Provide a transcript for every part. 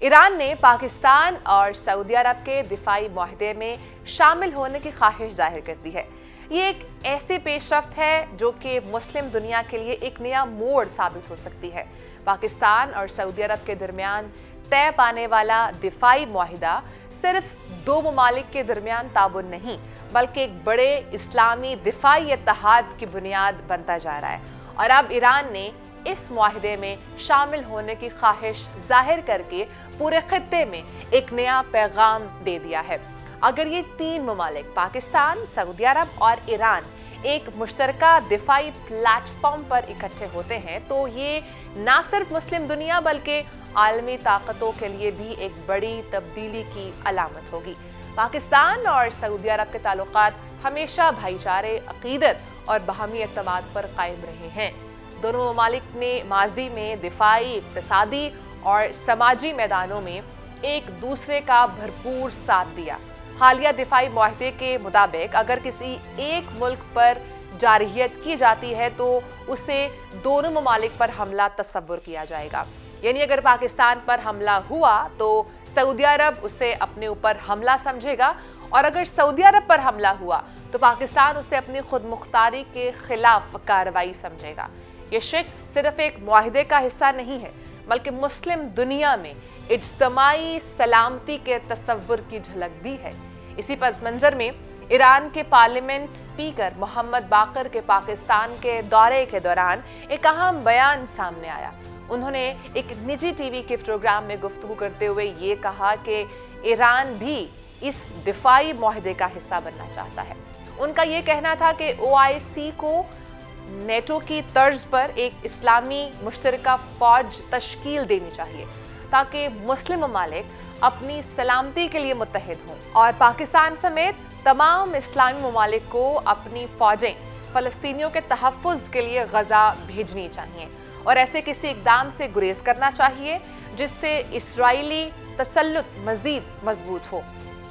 Iran ने पाकिस्तान और Saudi अरब के दिफाई मुआहदे में शामिल होने की ख्वाहिश जाहिर कर दी है। ये एक ऐसी पेशरफ्त है जो कि मुस्लिम दुनिया के लिए एक नया मोड़ साबित हो सकती है। पाकिस्तान और सऊदी अरब के दरमियान तय पाने वाला दिफाई मुआहिदा सिर्फ दो ममालिक के दरमियान ताउन नहीं, बल्कि एक बड़े इस्लामी दिफाई इत्तेहाद की बुनियाद बनता जा रहा है। और अब ईरान ने इस मुआहिदे में शामिल होने की ख्वाहिश जाहिर करके पूरे खित्ते में एक नया पैगाम दे दिया है। अगर ये तीन ममालिक पाकिस्तान, सऊदी अरब और ईरान एक मुश्तरका दिफाई प्लेटफॉर्म पर इकट्ठे होते हैं तो ये ना सिर्फ मुस्लिम दुनिया बल्कि आलमी ताकतों के लिए भी एक बड़ी तब्दीली की अलामत होगी। पाकिस्तान और सऊदी अरब के ताल्लुकात हमेशा भाईचारे, अकीदत और बाहमी एतमाद पर कायम रहे हैं। दोनों ममालिक ने माजी में दिफाई, इक्तिसादी और समाजी मैदानों में एक दूसरे का भरपूर साथ दिया। हालिया दिफाई मुआहदे के मुताबिक अगर किसी एक मुल्क पर जारहियत की जाती है तो उसे दोनों ममालिक पर हमला तस्वुर किया जाएगा। यानी अगर पाकिस्तान पर हमला हुआ तो सऊदी अरब उसे अपने ऊपर हमला समझेगा, और अगर सऊदी अरब पर हमला हुआ तो पाकिस्तान उसे अपनी खुद मुख्तारी के खिलाफ कार्रवाई समझेगा। ये शिक सिर्फ एक मुआहिदे का हिस्सा नहीं है, बल्कि मुस्लिम दुनिया में इज्तमाई सलामती के तस्वुर की झलक भी है। इसी पस मंजर में ईरान के पार्लियामेंट स्पीकर मोहम्मद बाकर के पाकिस्तान के दौरे के दौरान एक अहम बयान सामने आया। उन्होंने एक निजी टीवी के प्रोग्राम में गुफ्तगू करते हुए ये कहा कि ईरान भी इस दिफाई मुआहिदे का हिस्सा बनना चाहता है। उनका ये कहना था कि OIC को नेटो की तर्ज पर एक इस्लामी मुश्तरका फौज तश्कील देनी चाहिए ताकि मुस्लिम ममालिक अपनी सलामती के लिए मुत्तहिद हों, और पाकिस्तान समेत तमाम इस्लामी ममालिक को अपनी फौजें फ़लस्तीनियों के तहफ़्फ़ुज़ के लिए गज़ा भेजनी चाहिए और ऐसे किसी इक़दाम से गुरेज करना चाहिए जिससे इस्राइली तसल्लुत मज़ीद मजबूत हो।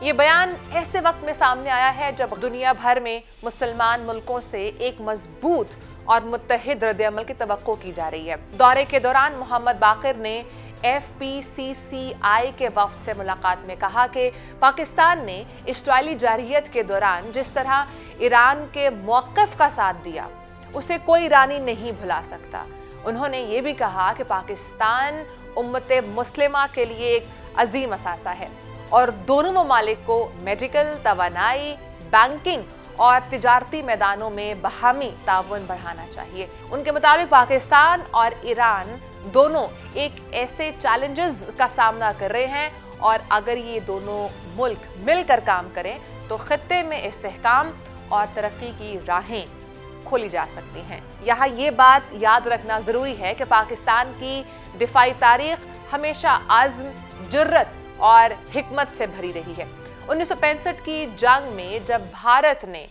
ये बयान ऐसे वक्त में सामने आया है जब दुनिया भर में मुसलमान मुल्कों से एक मजबूत और मुत्तहिद रद्द-ए-अमल की तवक्को की जा रही है। दौरे के दौरान मोहम्मद बाकर ने FPCCI के वफ़द से मुलाकात में कहा कि पाकिस्तान ने इस्राइली जारहियत के दौरान जिस तरह ईरान के मौक़िफ़ का साथ दिया उसे कोई ईरानी नहीं भुला सकता। उन्होंने ये भी कहा कि पाकिस्तान उम्मत मुस्लिमा के लिए एक अजीम असासा है और दोनों ममालिक को मेडिकल, तवानाई, बैंकिंग और तिजारती मैदानों में बाहमी ताउन बढ़ाना चाहिए। उनके मुताबिक पाकिस्तान और ईरान दोनों एक ऐसे चैलेंजेस का सामना कर रहे हैं और अगर ये दोनों मुल्क मिलकर काम करें तो खित्ते में इस्तेहकाम और तरक्की की राहें खोली जा सकती हैं। यहाँ ये बात याद रखना ज़रूरी है कि पाकिस्तान की दिफाई तारीख हमेशा आज़्म, जुर्रत और हिकमत से भरी रही है। 1965 की जंग में जब भारत ने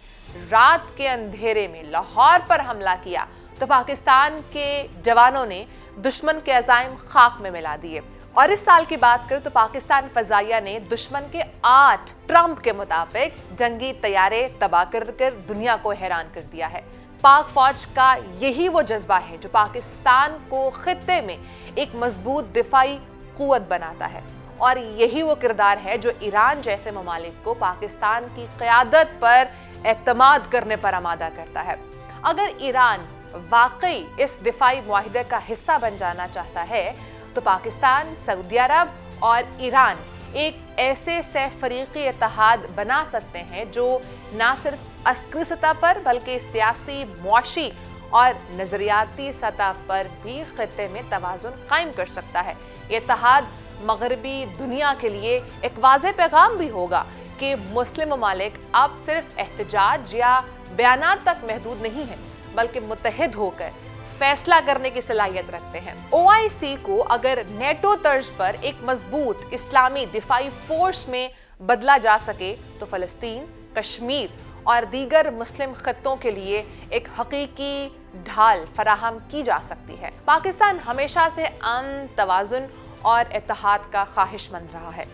रात के अंधेरे में लाहौर पर हमला किया तो पाकिस्तान के जवानों ने दुश्मन के अज़ाइम खाक में मिला दिए। और इस साल की बात करें तो पाकिस्तान फ़ज़ाइया ने दुश्मन के 8 ट्रंप के मुताबिक जंगी तैयारे तबाह कर दुनिया को हैरान कर दिया है। पाक फौज का यही वो जज्बा है जो पाकिस्तान को खित्ते में एक मजबूत दिफाई कुव्वत बनाता है और यही वो किरदार है जो ईरान जैसे ममालिक को पाकिस्तान की क़यादत पर एतमाद करने पर आमादा करता है। अगर ईरान वाकई इस दिफाई मुआहिदे का हिस्सा बन जाना चाहता है तो पाकिस्तान, सऊदी अरब और ईरान एक ऐसे सहफरीकी इत्तेहाद बना सकते हैं जो ना सिर्फ अस्करी सतह पर बल्कि सियासी, मुआशी और नज़रियाती सतह पर भी खित्ते में तवाज़ुन कायम कर सकता है। ये इत्तेहाद मगरबी दुनिया के लिए एक वाज़ेह पैगाम भी होगा कि मुस्लिम ममालिक अब सिर्फ एहतजाज या बयानात तक महदूद नहीं है बल्कि मुत्तहिद होकर फैसला करने की सलाहियत रखते हैं। OIC को अगर नेटो तर्ज पर एक मजबूत इस्लामी दिफाई फोर्स में बदला जा सके तो फ़लस्तीन, कश्मीर और दीगर मुस्लिम खत्तों के लिए एक हकीकी ढाल फराहम की जा सकती है। पाकिस्तान हमेशा से अमन, तवाज़ुन और इत्तेहाद का ख्वाहिशमंद रहा है,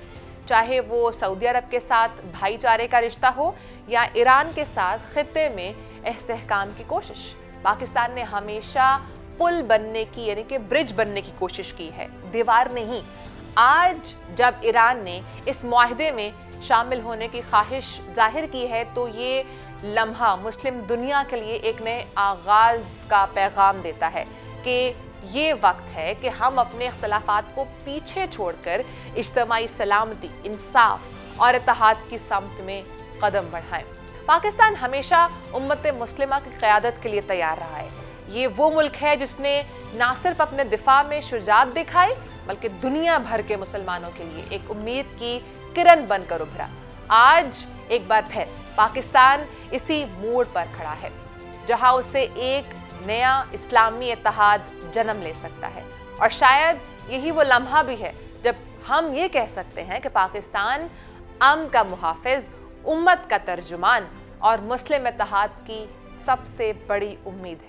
चाहे वो सऊदी अरब के साथ भाईचारे का रिश्ता हो या ईरान के साथ खित्ते में इस्तेहकाम की कोशिश। पाकिस्तान ने हमेशा पुल बनने की यानी कि ब्रिज बनने की कोशिश की है, दीवार नहीं। आज जब ईरान ने इस मुआहदे में शामिल होने की ख्वाहिश जाहिर की है तो ये लम्हा मुस्लिम दुनिया के लिए एक नए आगाज का पैगाम देता है कि ये वक्त है कि हम अपने इख्तलाफात को पीछे छोड़कर इज्तिमाई सलामती, इंसाफ और इत्तेहाद की समत में कदम बढ़ाएं। पाकिस्तान हमेशा उम्मत मुस्लिमा की क़यादत के लिए तैयार रहा है। ये वो मुल्क है जिसने ना सिर्फ अपने दिफा में शुजाअत दिखाई बल्कि दुनिया भर के मुसलमानों के लिए एक उम्मीद की किरण बनकर उभरा। आज एक बार फिर पाकिस्तान इसी मोड़ पर खड़ा है जहां उसे एक नया इस्लामी इत्तेहाद जन्म ले सकता है और शायद यही वो लम्हा भी है जब हम ये कह सकते हैं कि पाकिस्तान अमन का मुहाफिज, उम्मत का तर्जुमान और मुस्लिम इत्तेहाद की सबसे बड़ी उम्मीद है।